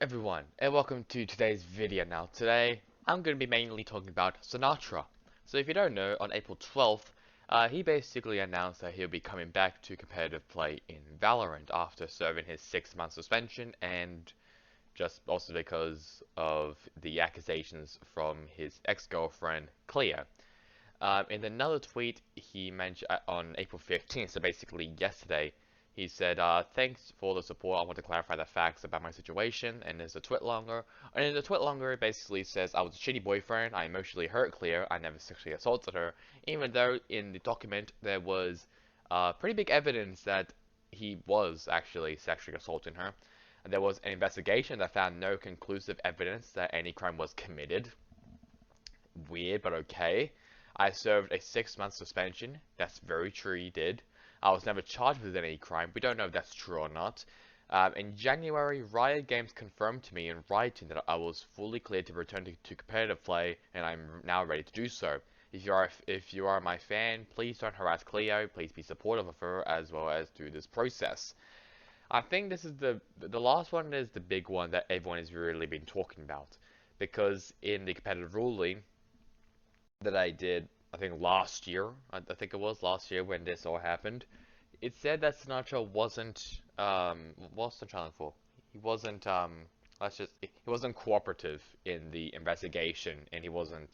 everyone, and welcome to today's video. Now, today, I'm going to be mainly talking about Sinatraa. So if you don't know, on April 12th, he basically announced that he'll be coming back to competitive play in Valorant after serving his 6-month suspension, and just also because of the accusations from his ex-girlfriend, Cleo. In another tweet, he mentioned on April 15th, so basically yesterday, he said, thanks for the support. I want to clarify the facts about my situation. And there's a tweet longer. And in the tweet longer, it basically says, I was a shitty boyfriend. I emotionally hurt Cleo. I never sexually assaulted her. Even though in the document there was pretty big evidence that he was actually sexually assaulting her. And there was an investigation that found no conclusive evidence that any crime was committed. Weird, but okay. I served a 6-month suspension. That's very true, he did. I was never charged with any crime. We don't know if that's true or not. In January, Riot Games confirmed to me in writing that I was fully cleared to return to competitive play, and I'm now ready to do so. If you are my fan, please don't harass Cleo. Please be supportive of her as well as through this process. I think this is the last one is the big one that everyone has really been talking about, because in the competitive ruling that I did, I think last year, I think it was last year when this all happened, it said that Sinatraa wasn't, what's the challenge for? He wasn't, he wasn't cooperative in the investigation, and he wasn't,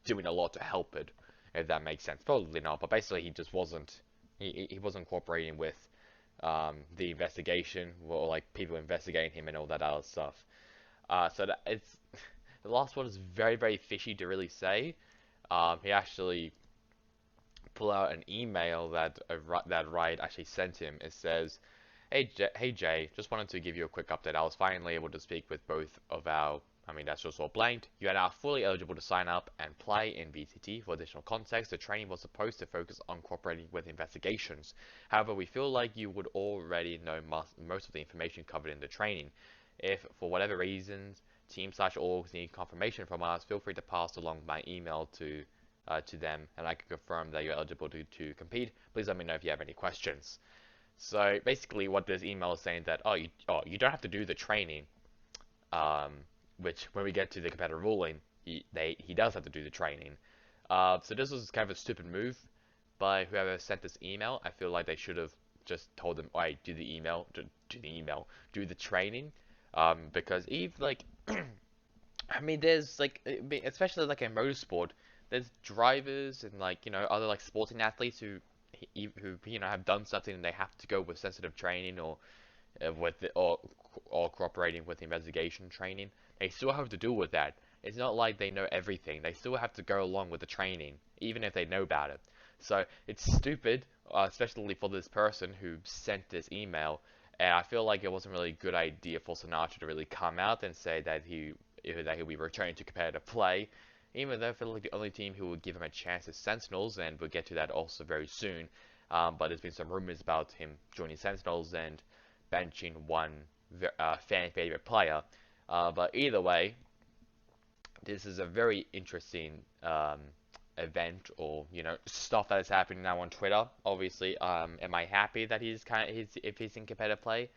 doing a lot to help it, if that makes sense. Probably not, but basically he just wasn't, he wasn't cooperating with, the investigation, or like people investigating him and all that other stuff. So that it's, the last one is very, very fishy to really say. He actually pulled out an email that that Riot actually sent him. It says, hey Jay, just wanted to give you a quick update. I was finally able to speak with both of our, that's just all blanked. You are now fully eligible to sign up and play in VCT. For additional context, the training was supposed to focus on cooperating with investigations. However, we feel like you would already know most of the information covered in the training. If, for whatever reasons, team/orgs need confirmation from us, feel free to pass along my email to them, and I can confirm that you're eligible to compete. Please let me know if you have any questions. So basically, what this email is saying that you don't have to do the training, which when we get to the competitive ruling, he does have to do the training. So this was kind of a stupid move by whoever sent this email. I feel like they should have just told them, alright, do the training, because even like there's like, especially like in motorsport, there's drivers and like other like sporting athletes who have done something and they have to go with sensitive training or or cooperating with investigation training. They still have to deal with that. It's not like they know everything. They still have to go along with the training, even if they know about it. So it's stupid, especially for this person who sent this email. And I feel like it wasn't really a good idea for Sinatraa to really come out and say that he'll be returning to competitive play, even though I feel like the only team who would give him a chance is Sentinels, and we'll get to that also very soon. But there's been some rumors about him joining Sentinels and benching one fan favorite player. But either way, this is a very interesting event, or stuff that is happening now on Twitter. Obviously, am I happy that if he's in competitive play?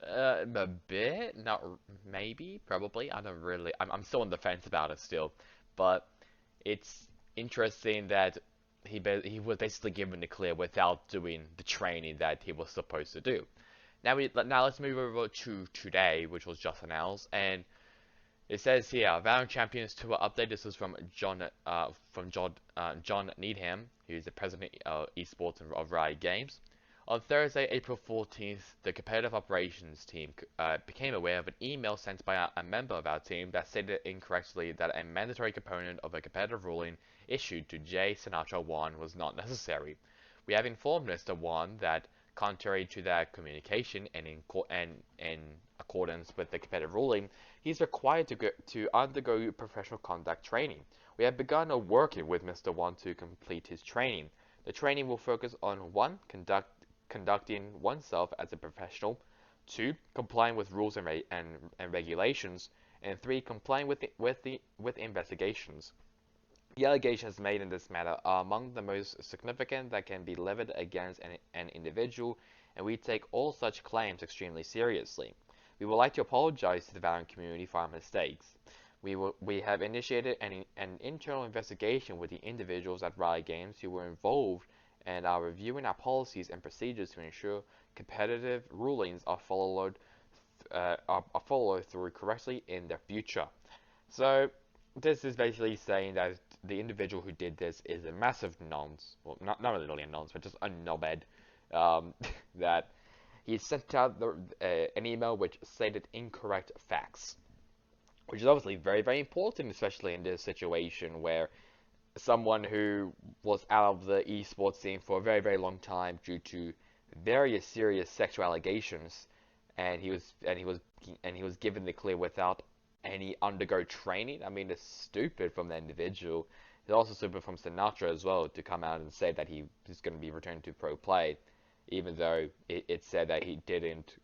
A bit, not maybe, probably. I don't really. I'm still on the fence about it still, but it's interesting that he was basically given the clear without doing the training that he was supposed to do. Now let's move over to today, which was just announced, and it says here, Valorant Champions Tour update. This is from John Needham, who's the president of esports of Riot Games. On Thursday, April 14th, the competitive operations team became aware of an email sent by a member of our team that stated incorrectly that a mandatory component of a competitive ruling issued to J. Sinatraa 1 was not necessary. We have informed Mr. 1 that, contrary to that communication and in accordance with the competitive ruling, he is required to undergo professional conduct training. We have begun working with Mr. 1 to complete his training. The training will focus on 1. Conducting oneself as a professional, 2. Complying with rules and regulations, and 3. Complying with investigations. The allegations made in this matter are among the most significant that can be levied against an individual, and we take all such claims extremely seriously. We would like to apologize to the Valorant community for our mistakes. We have initiated an internal investigation with the individuals at Riot Games who were involved and are reviewing our policies and procedures to ensure competitive rulings are followed through correctly in the future. So this is basically saying that the individual who did this is a massive nonce. Well, not really a nonce, but just a knobhead. That he sent out an email which stated incorrect facts, which is obviously very, very important, especially in this situation where someone who was out of the esports scene for a very, very long time due to very serious sexual allegations, and he was given the clear without any undergo training. I mean, it's stupid from the individual. It's also stupid from Sinatraa as well to come out and say that he is going to be returned to pro play, even though it said that he didn't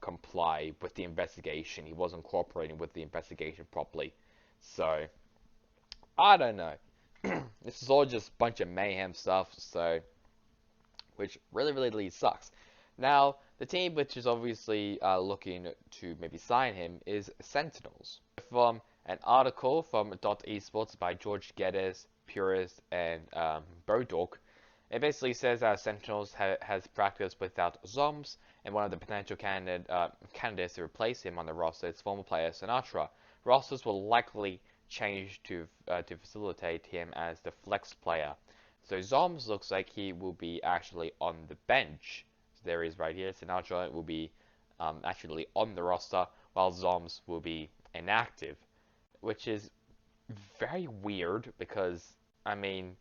comply with the investigation. He wasn't cooperating with the investigation properly. So, I don't know. This is all just a bunch of mayhem stuff, so which really sucks. Now, the team which is obviously looking to maybe sign him is Sentinels. From an article from .esports by George Geddes, Purist, and Bodork, it basically says that Sentinels has practiced without Zoms, and one of the potential candidates to replace him on the roster is former player Sinatraa. Rosters will likely change to facilitate him as the flex player. So Zoms looks like he will be actually on the bench. So there he is right here. Sinatraa will be actually on the roster, while Zoms will be inactive, which is very weird because, I mean,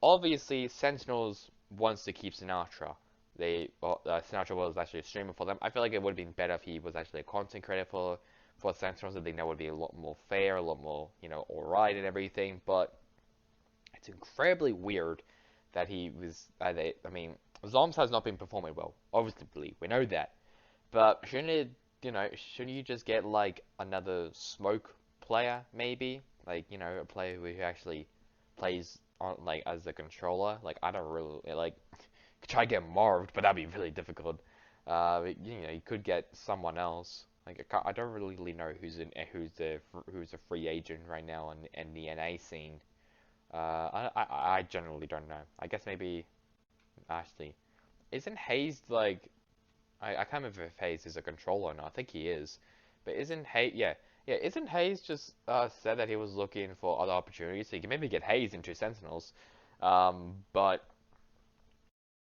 obviously Sentinels wants to keep Sinatraa. Sinatraa was actually a streamer for them. I feel like it would have been better if he was actually a content creator for Sentinels. I think that would be a lot more fair, a lot more, alright and everything, but it's incredibly weird that he was, I mean, Zoms has not been performing well, obviously, we know that, but shouldn't you just get, like, another smoke player, maybe? Like, a player who actually plays on, like, as a controller? Like, I don't really, like, try to get Marved, but that'd be really difficult. You could get someone else. Like, I don't really know who's a free agent right now in the NA scene. I generally don't know. I guess maybe, actually, isn't Hayes like, I can't remember if Hayes is a controller or not. I think he is. But isn't Hayes, yeah, isn't Hayes just said that he was looking for other opportunities? So you can maybe get Hayes into Sentinels. But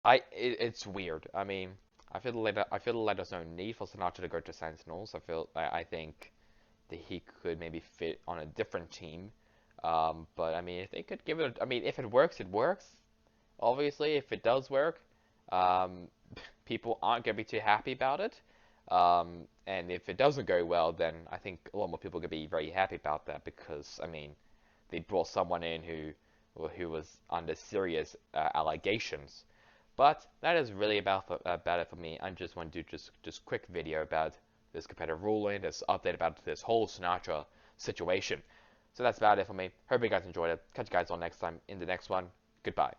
it's weird. I mean, I feel like there's no need for Sinatraa to go to Sentinels. I think that he could maybe fit on a different team. But I mean, if they could give it, I mean, if it works, it works. Obviously, if it does work, um, people aren't going to be too happy about it. And if it doesn't go well, then I think a lot more people are going to be very happy about that because, I mean, they brought someone in who was under serious allegations. But that is really about it for me. I just want to do just quick video about this competitive ruling, this update about this whole Sinatraa situation. So that's about it for me. Hope you guys enjoyed it. Catch you guys on next time in the next one. Goodbye.